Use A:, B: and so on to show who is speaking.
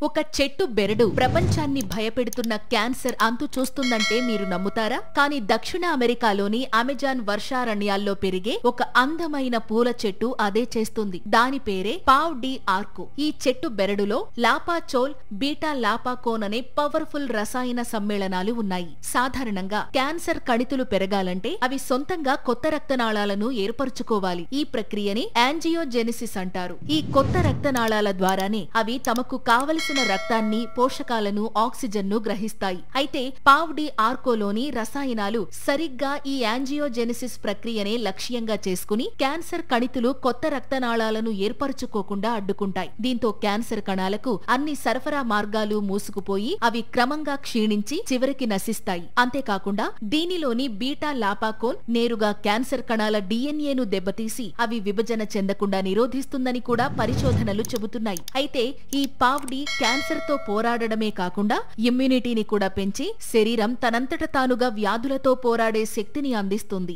A: ఒక చెట్టు బెరడు ప్రపంచాన్ని భయపెడుతున్న క్యాన్సర్ అంతు చూస్తుందంటే మీరు నమ్ముతారా? కానీ దక్షిణ అమెరికాలోని అమెజాన్ వర్షారణ్యాల్లో పెరిగే ఒక అందమైన పూల చెట్టు అదే చేస్తుంది. దాని పేరే పావ్ డి ఆర్కో. ఈ చెట్టు బెరడులో లాపాచోల్, బీటా లాపాకోన్ అనే పవర్ఫుల్ రసాయన సమ్మేళనాలు ఉన్నాయి. సాధారణంగా క్యాన్సర్ కణితులు పెరగాలంటే అవి సొంతంగా కొత్త రక్తనాళాలను ఏర్పరచుకోవాలి. ఈ ప్రక్రియని యాంజియోజెనిసిస్ అంటారు. ఈ కొత్త రక్తనాళాల ద్వారానే అవి తమకు కావలసిన రక్తాన్ని, పోషకాలను, ఆక్సిజన్ ను గ్రహిస్తాయి. అయితే పావ్ డి ఆర్కోలోని రసాయనాలు సరిగ్గా ఈ యాంజియోజెనిసిస్ ప్రక్రియనే లక్ష్యంగా చేసుకుని క్యాన్సర్ కణితులు కొత్త రక్తనాళాలను ఏర్పరచుకోకుండా అడ్డుకుంటాయి. దీంతో క్యాన్సర్ కణాలకు అన్ని సరఫరా మార్గాలు మూసుకుపోయి అవి క్రమంగా క్షీణించి చివరికి నశిస్తాయి. అంతేకాకుండా దీనిలోని బీటా లాపాకోన్ నేరుగా క్యాన్సర్ కణాల డిఎన్ఏను దెబ్బతీసి అవి విభజన చెందకుండా నిరోధిస్తుందని కూడా పరిశోధనలు చెబుతున్నాయి. అయితే ఈ పావ్ డి క్యాన్సర్ తో పోరాడడమే కాకుండా ఇమ్యూనిటీని కూడా పెంచి శరీరం తనంతట తానుగా వ్యాధులతో పోరాడే శక్తిని అందిస్తుంది.